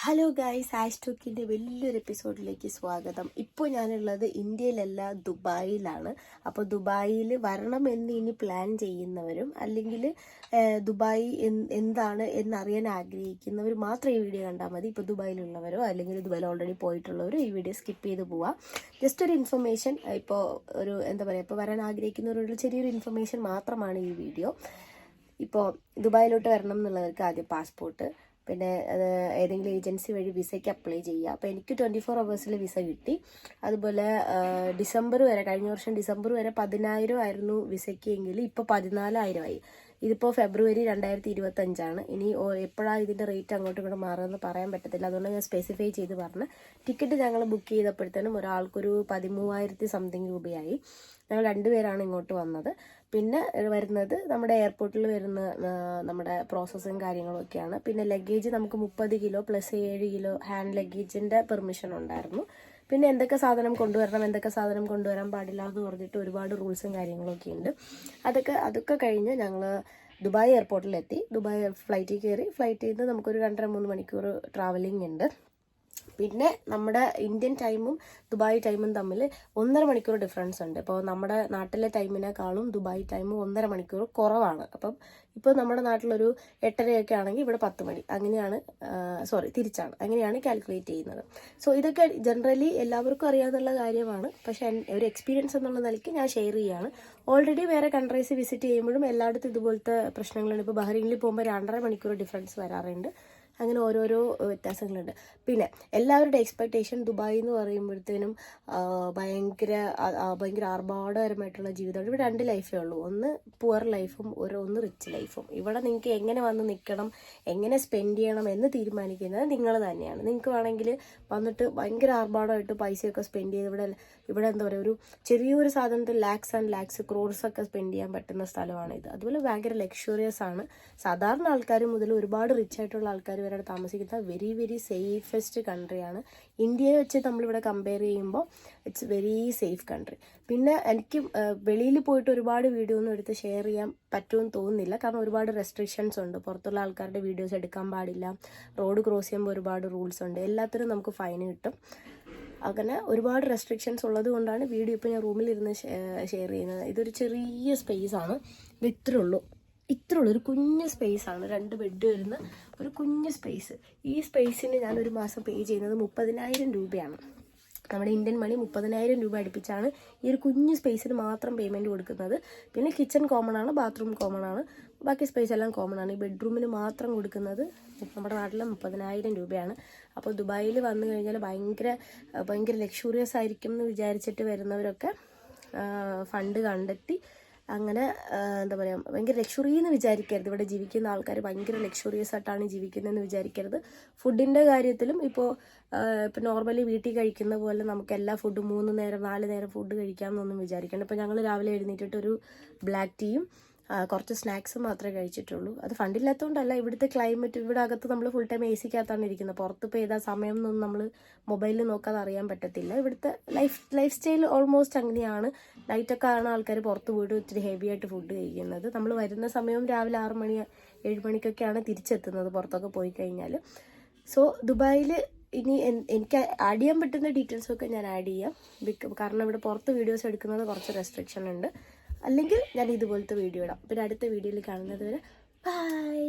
Hello guys, ash ടോക്കിൻ്റെ വലിയൊരു എപ്പിസോഡിലേക്ക് സ്വാഗതം. ഇപ്പോൾ ഞാനുള്ളത് ഇന്ത്യയിലല്ല, ദുബായിലാണ്. അപ്പോൾ ദുബായിൽ വരണമെന്ന് ഇനി പ്ലാൻ ചെയ്യുന്നവരും അല്ലെങ്കിൽ ദുബായ് എന്താണ് എന്നറിയാൻ ആഗ്രഹിക്കുന്നവർ മാത്രം ഈ വീഡിയോ കണ്ടാൽ മതി. ഇപ്പോൾ ദുബായിലുള്ളവരോ അല്ലെങ്കിൽ ദുബായിൽ ഓൾറെഡി പോയിട്ടുള്ളവരോ ഈ വീഡിയോ സ്കിപ്പ് ചെയ്ത് പോവാം. ജസ്റ്റ് ഒരു ഇൻഫർമേഷൻ, ഇപ്പോൾ ഒരു എന്താ പറയുക, ഇപ്പോൾ വരാൻ ആഗ്രഹിക്കുന്നവരോട് ചെറിയൊരു ഇൻഫർമേഷൻ മാത്രമാണ് ഈ വീഡിയോ. ഇപ്പോൾ ദുബായിലോട്ട് വരണം എന്നുള്ളവർക്ക് ആദ്യം പാസ്പോർട്ട്, പിന്നെ അത് ഏതെങ്കിലും ഏജൻസി വഴി വിസയ്ക്ക് അപ്ലൈ ചെയ്യുക. അപ്പോൾ എനിക്ക് 24 hours വിസ കിട്ടി. അതുപോലെ ഡിസംബർ വരെ, കഴിഞ്ഞ വർഷം ഡിസംബർ വരെ 10,000 ആയിരുന്നു വിസയ്ക്ക് എങ്കിൽ ഇപ്പോൾ 14,000 ആയി. ഇതിപ്പോൾ ഫെബ്രുവരി 2025 ഇനി എപ്പോഴാണ് ഇതിൻ്റെ റേറ്റ് അങ്ങോട്ടും ഇങ്ങോട്ട് മാറുമെന്ന് പറയാൻ പറ്റത്തില്ല. അതുകൊണ്ട് ഞാൻ സ്പെസിഫൈ ചെയ്ത് പറഞ്ഞ് ടിക്കറ്റ് ഞങ്ങൾ ബുക്ക് ചെയ്തപ്പോഴത്തേനും ഒരാൾക്കൊരു 13,000 സംതിങ് രൂപയായി. ഞങ്ങൾ 2 പേരാണ് ഇങ്ങോട്ട് വന്നത്. പിന്നെ വരുന്നത് നമ്മുടെ എയർപോർട്ടിൽ വരുന്ന നമ്മുടെ പ്രോസസ്സും കാര്യങ്ങളൊക്കെയാണ്. പിന്നെ ലഗേജ് നമുക്ക് 30 കിലോ പ്ലസ് 7 കിലോ ഹാൻഡ് ലഗേജിൻ്റെ പെർമിഷൻ ഉണ്ടായിരുന്നു. പിന്നെ എന്തൊക്കെ സാധനം കൊണ്ടുവരണം, എന്തൊക്കെ സാധനം കൊണ്ടുവരാൻ പാടില്ല എന്ന് പറഞ്ഞിട്ട് ഒരുപാട് റൂൾസും കാര്യങ്ങളൊക്കെ ഉണ്ട്. അതൊക്കെ കഴിഞ്ഞ് ഞങ്ങൾ ദുബായ് എയർപോർട്ടിലെത്തി. ദുബായ് ഫ്ലൈറ്റിൽ കയറി. ഫ്ലൈറ്റിൽ നിന്ന് നമുക്കൊരു 2.5-3 മണിക്കൂർ ട്രാവലിംഗ് ഉണ്ട്. പിന്നെ നമ്മുടെ ഇന്ത്യൻ ടൈമും ദുബായ് ടൈമും തമ്മിൽ 1.5 മണിക്കൂർ ഡിഫറൻസ് ഉണ്ട്. ഇപ്പോൾ നമ്മുടെ നാട്ടിലെ ടൈമിനേക്കാളും ദുബായ് ടൈം 1.5 മണിക്കൂർ കുറവാണ്. അപ്പം ഇപ്പോൾ നമ്മുടെ നാട്ടിലൊരു 8:30 ആണെങ്കിൽ ഇവിടെ 10 മണി, അങ്ങനെയാണ് തിരിച്ചാണ്, അങ്ങനെയാണ് കാൽക്കുലേറ്റ് ചെയ്യുന്നത്. സോ ഇതൊക്കെ ജനറലി എല്ലാവർക്കും അറിയാവുന്ന കാര്യമാണ്. പക്ഷേ ഒരു എക്സ്പീരിയൻസ് എന്നുള്ള നിലയ്ക്ക് ഞാൻ ഷെയർ ചെയ്യുകയാണ്. ഓൾറെഡി വേറെ കൺട്രീസ് വിസിറ്റ് ചെയ്യുമ്പോഴും എല്ലായിടത്തും ഇതുപോലത്തെ പ്രശ്നങ്ങളുണ്ട്. ഇപ്പോൾ ബഹ്റൈനിൽ പോകുമ്പോൾ 2.5 മണിക്കൂർ ഡിഫറൻസ് വരാറുണ്ട്. അങ്ങനെ ഓരോരോ വ്യത്യാസങ്ങളുണ്ട്. പിന്നെ എല്ലാവരുടെ എക്സ്പെക്റ്റേഷൻ ദുബായ് എന്ന് പറയുമ്പോഴത്തേനും ഭയങ്കര ആർഭാടകരമായിട്ടുള്ള ജീവിതമാണ്. ഇവിടെ 2 ലൈഫേ ഉള്ളൂ, ഒന്ന് പുവർ ലൈഫും ഒന്ന് റിച്ച് ലൈഫും. ഇവിടെ നിങ്ങൾക്ക് എങ്ങനെ വന്ന് നിൽക്കണം, എങ്ങനെ സ്പെൻഡ് ചെയ്യണം എന്ന് തീരുമാനിക്കുന്നത് നിങ്ങൾ തന്നെയാണ്. നിങ്ങൾക്ക് വേണമെങ്കിൽ വന്നിട്ട് ഭയങ്കര ആർഭാടമായിട്ട് പൈസയൊക്കെ സ്പെൻഡ് ചെയ്ത് ഇവിടെ എന്താ പറയുക, ഒരു ചെറിയൊരു സാധനത്തിൽ ലാക്സ് ആൻഡ് ലാക്സ് ക്രോർസൊക്കെ സ്പെൻഡ് ചെയ്യാൻ പറ്റുന്ന സ്ഥലമാണ് ഇത്. അതുപോലെ ഭയങ്കര ലക്ഷറിയസ് ആണ്. സാധാരണ ആൾക്കാർ മുതൽ ഒരുപാട് റിച്ച് ആയിട്ടുള്ള ആൾക്കാർ വരെ താമസിക്കുന്ന വെരി വെരി സേഫസ്റ്റ് കൺട്രിയാണ്. ഇന്ത്യയെ വെച്ച് നമ്മളിവിടെ കമ്പയർ ചെയ്യുമ്പോൾ ഇറ്റ്സ് വെരി സേഫ് കൺട്രി. പിന്നെ എനിക്ക് വെളിയിൽ പോയിട്ട് ഒരുപാട് വീഡിയോ ഒന്നും എടുത്ത് ഷെയർ ചെയ്യാൻ പറ്റുമെന്ന് തോന്നുന്നില്ല. കാരണം ഒരുപാട് റെസ്ട്രിക്ഷൻസ് ഉണ്ട്. പുറത്തുള്ള ആൾക്കാരുടെ വീഡിയോസ് എടുക്കാൻ പാടില്ല. റോഡ് ക്രോസ് ചെയ്യുമ്പോൾ ഒരുപാട് റൂൾസ് ഉണ്ട്. എല്ലാത്തിനും നമുക്ക് ഫൈൻ കിട്ടും. അങ്ങനെ ഒരുപാട് റെസ്ട്രിക്ഷൻസ് ഉള്ളത് കൊണ്ടാണ് വീഡിയോ ഇപ്പോൾ ഞാൻ റൂമിലിരുന്ന് ഷെയർ ചെയ്യുന്നത്. ഇതൊരു ചെറിയ സ്പേസ് ആണ്. ഇത്രയുള്ളൂ ഒരു കുഞ്ഞ് സ്പേസ് ആണ്. 2 ബെഡ് വരുന്ന ഒരു കുഞ്ഞ് സ്പേസ്. ഈ സ്പേസിന് ഞാൻ ഒരു മാസം പേ ചെയ്യുന്നത് 30,000 രൂപയാണ്. നമ്മുടെ ഇന്ത്യൻ മണി 30,000 രൂപ അടുപ്പിച്ചാണ് ഈ ഒരു കുഞ്ഞ് സ്പേസിന് മാത്രം പേയ്മെൻറ്റ് കൊടുക്കുന്നത്. പിന്നെ കിച്ചൺ കോമൺ ആണ്, ബാത്റൂം കോമൺ ആണ്, ബാക്കി സ്പേസ് എല്ലാം കോമൺ ആണ്. ഈ ബെഡ്റൂമിന് മാത്രം കൊടുക്കുന്നത് നമ്മുടെ നാട്ടിൽ 30,000 രൂപയാണ്. അപ്പോൾ ദുബായിൽ വന്നു കഴിഞ്ഞാൽ ഭയങ്കര ലക്ഷൂറിയസ് ആയിരിക്കും എന്ന് വിചാരിച്ചിട്ട് വരുന്നവരൊക്കെ ഫണ്ട് കണ്ടെത്തി അങ്ങനെ എന്താ പറയുക, ഭയങ്കര ലക്ഷറി എന്ന് വിചാരിക്കരുത്. ഇവിടെ ജീവിക്കുന്ന ആൾക്കാർ ഭയങ്കര ലക്ഷറിയസ് ആയിട്ടാണ് ജീവിക്കുന്നതെന്ന് വിചാരിക്കരുത്. ഫുഡിൻ്റെ കാര്യത്തിലും ഇപ്പോൾ നോർമലി വീട്ടിൽ കഴിക്കുന്ന പോലെ നമുക്ക് എല്ലാ ഫുഡും 3 നേരം 4 നേരം ഫുഡ് കഴിക്കാമെന്നൊന്നും വിചാരിക്കണം. ഇപ്പോൾ ഞങ്ങൾ രാവിലെ എഴുന്നേറ്റിട്ട് ഒരു ബ്ലാക്ക് ടീയും കുറച്ച് സ്നാക്സ് മാത്രമേ കഴിച്ചിട്ടുള്ളൂ. അത് ഫണ്ടില്ലാത്തതുകൊണ്ടല്ല, ഇവിടുത്തെ ക്ലൈമറ്റ്, ഇവിടെ അകത്ത് നമ്മൾ ഫുൾ ടൈം AC ക്കകത്താണ് ഇരിക്കുന്നത്. പുറത്ത് ഇപ്പോൾ ഏതാ സമയം എന്നൊന്നും നമ്മൾ മൊബൈലിൽ നോക്കാതെ അറിയാൻ പറ്റത്തില്ല. ഇവിടുത്തെ ലൈഫ് സ്റ്റൈൽ ഓൾമോസ്റ്റ് അങ്ങനെയാണ്. നൈറ്റൊക്കെ ആണ് ആൾക്കാർ പുറത്ത് പോയിട്ട് ഇത്തിരി ഹെവി ആയിട്ട് ഫുഡ് കഴിക്കുന്നത്. നമ്മൾ വരുന്ന സമയവും രാവിലെ 6 മണി 7 മണിക്കൊക്കെയാണ് തിരിച്ചെത്തുന്നത് പുറത്തൊക്കെ പോയി കഴിഞ്ഞാൽ. സോ ദുബായിൽ ഇനി എനിക്ക് ആഡ് ചെയ്യാൻ പറ്റുന്ന ഡീറ്റെയിൽസൊക്കെ ഞാൻ ആഡ് ചെയ്യാം. കാരണം ഇവിടെ പുറത്ത് വീഡിയോസ് എടുക്കുന്നത് കുറച്ച് റെസ്ട്രിക്ഷൻ ഉണ്ട്. അല്ലെങ്കിൽ ഞാൻ ഇതുപോലത്തെ വീഡിയോ ഇടാം. പിന്നെ അടുത്ത വീഡിയോയിൽ കാണുന്നത് വരെ ബൈ.